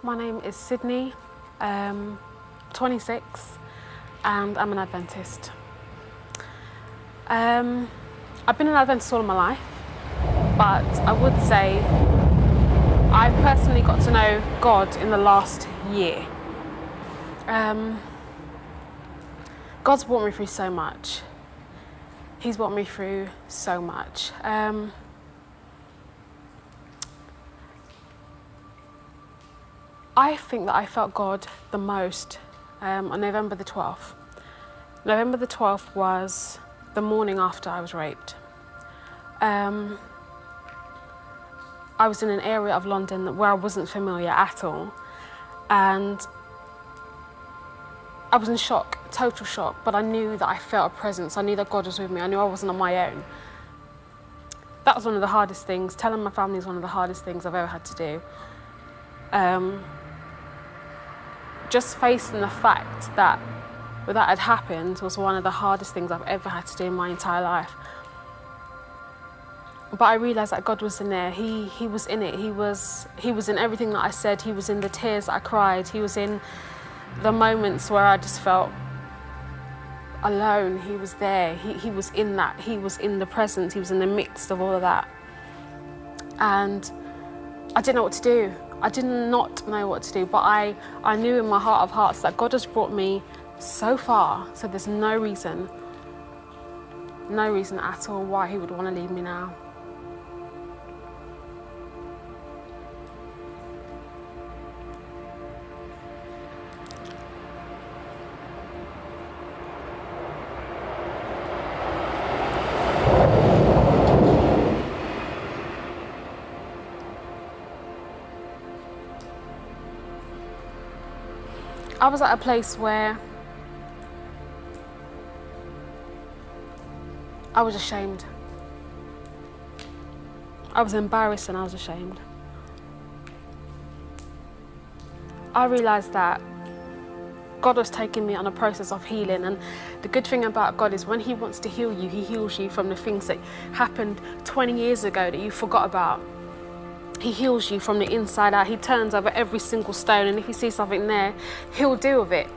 My name is Sydney, 26, and I'm an Adventist. I've been an Adventist all my life, but I would say I've personally got to know God in the last year. God's brought me through so much. He's brought me through so much. I think that I felt God the most on November the 12th. November the 12th was the morning after I was raped. I was in an area of London where I wasn't familiar at all, and I was in shock, total shock, but I knew that I felt a presence. I knew that God was with me. I knew I wasn't on my own. That was one of the hardest things. Telling my family is one of the hardest things I've ever had to do. Just facing the fact that that had happened was one of the hardest things I've ever had to do in my entire life. But I realised that God was in there. He was in it. He was in everything that I said. He was in the tears that I cried. He was in the moments where I just felt alone. He was there. He was in that. He was in the presence. He was in the midst of all of that. And I didn't know what to do. I did not know what to do, but I knew in my heart of hearts that God has brought me so far, so there's no reason at all why he would want to leave me now. I was at a place where I was ashamed. I was embarrassed and I was ashamed. I realised that God was taking me on a process of healing, and the good thing about God is when he wants to heal you, he heals you from the things that happened 20 years ago that you forgot about. He heals you from the inside out. He turns over every single stone, and if he sees something there, he'll deal with it.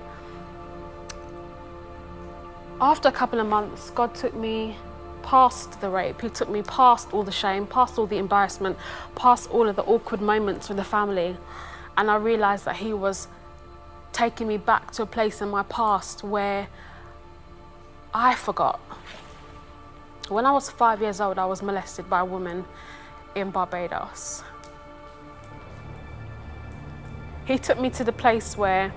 After a couple of months, God took me past the rape. He took me past all the shame, past all the embarrassment, past all of the awkward moments with the family. And I realised that he was taking me back to a place in my past where I forgot. When I was 5 years old, I was molested by a woman in Barbados. He took me to the place where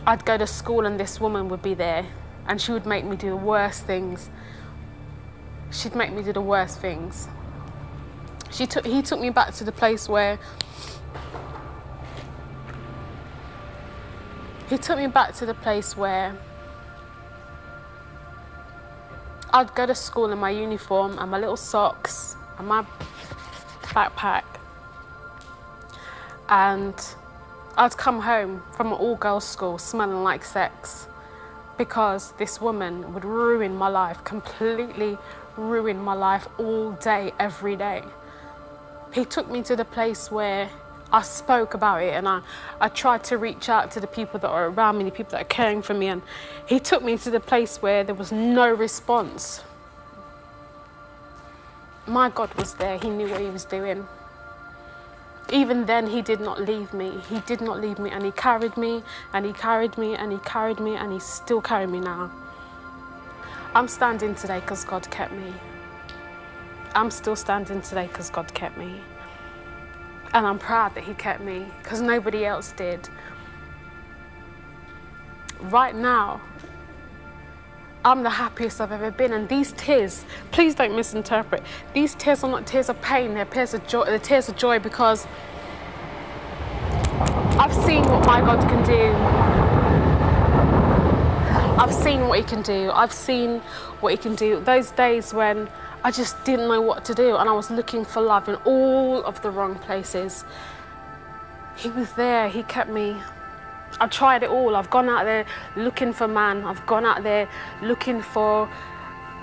I'd go to school and this woman would be there, and she would make me do the worst things. She'd make me do the worst things. He took me back to the place where I'd go to school in my uniform and my little socks and my backpack, and I'd come home from an all-girls school smelling like sex, because this woman would ruin my life, completely ruin my life all day, every day. He took me to the place where I spoke about it, and I tried to reach out to the people that are around me, the people that are caring for me, and he took me to the place where there was no response. My God was there. He knew what he was doing. Even then, he did not leave me. He did not leave me, and he carried me, and he carried me, and he carried me, and he's still carrying me now. I'm standing today because God kept me. I'm still standing today because God kept me. And I'm proud that he kept me, because nobody else did. Right now, I'm the happiest I've ever been, and these tears, please don't misinterpret. These tears are not tears of pain, they're tears of joy. They're tears of joy because I've seen what my God can do. I've seen what he can do. I've seen what he can do. Those days when I just didn't know what to do and I was looking for love in all of the wrong places, he was there, he kept me. I tried it all. I've gone out there looking for man. I've gone out there looking for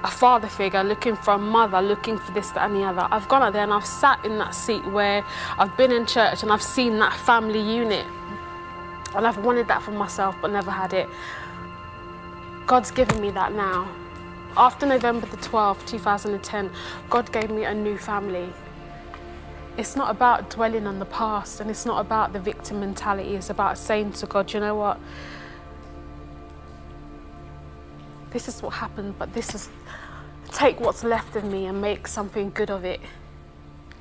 a father figure, looking for a mother, looking for this, that and the other. I've gone out there and I've sat in that seat where I've been in church and I've seen that family unit. And I've wanted that for myself but never had it. God's given me that now. After November the 12th, 2010, God gave me a new family. It's not about dwelling on the past, and it's not about the victim mentality. It's about saying to God, you know what? This is what happened, but take what's left of me and make something good of it.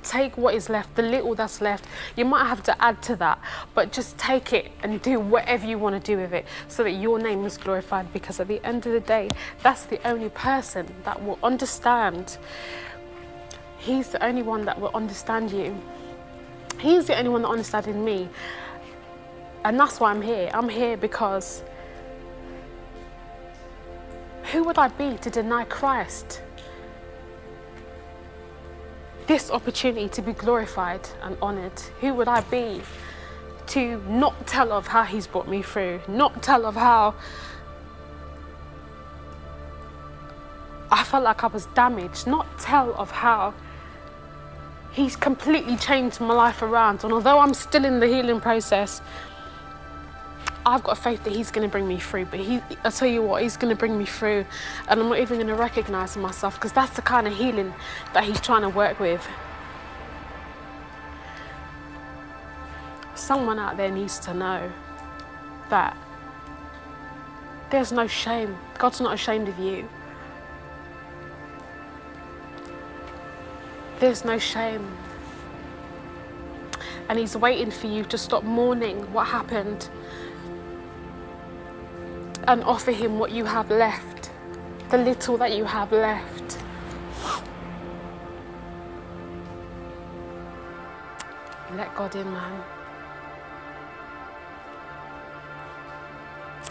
Take what is left, the little that's left. You might have to add to that, but just take it and do whatever you want to do with it so that your name is glorified, because at the end of the day, that's the only person that will understand. He's the only one that will understand you. He's the only one that understands me. And that's why I'm here. I'm here because who would I be to deny Christ this opportunity to be glorified and honoured? Who would I be to not tell of how he's brought me through, not tell of how I felt like I was damaged, not tell of how he's completely changed my life around. And although I'm still in the healing process, I've got faith that he's going to bring me through. But I tell you what, he's going to bring me through, and I'm not even going to recognise myself, because that's the kind of healing that he's trying to work with. Someone out there needs to know that there's no shame. God's not ashamed of you. There's no shame. And he's waiting for you to stop mourning what happened and offer him what you have left, the little that you have left. Let God in, man.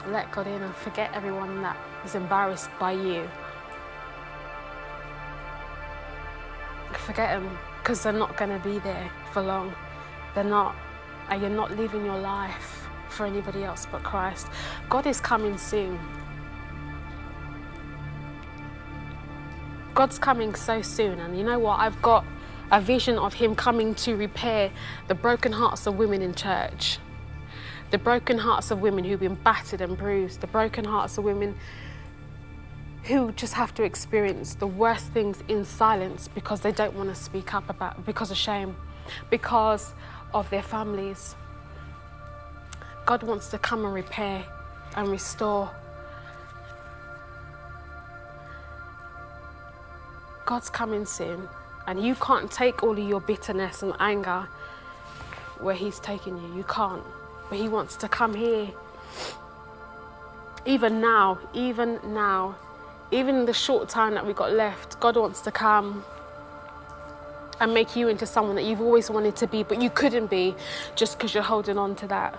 Let God in and forget everyone that is embarrassed by you. Forget them, because they're not going to be there for long. They're not. And you're not living your life for anybody else but Christ. God is coming soon. God's coming so soon, and you know what? I've got a vision of him coming to repair the broken hearts of women in church, the broken hearts of women who've been battered and bruised, the broken hearts of women who just have to experience the worst things in silence because they don't want to speak up about, because of shame, because of their families. God wants to come and repair and restore. God's coming soon, and you can't take all of your bitterness and anger where he's taking you. You can't. But he wants to come here. Even now, even in the short time that we got left, God wants to come and make you into someone that you've always wanted to be, but you couldn't be just because you're holding on to that.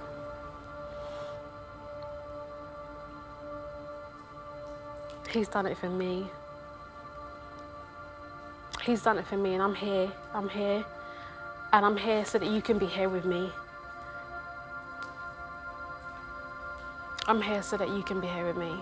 He's done it for me. He's done it for me, and I'm here. I'm here. And I'm here so that you can be here with me. I'm here so that you can be here with me.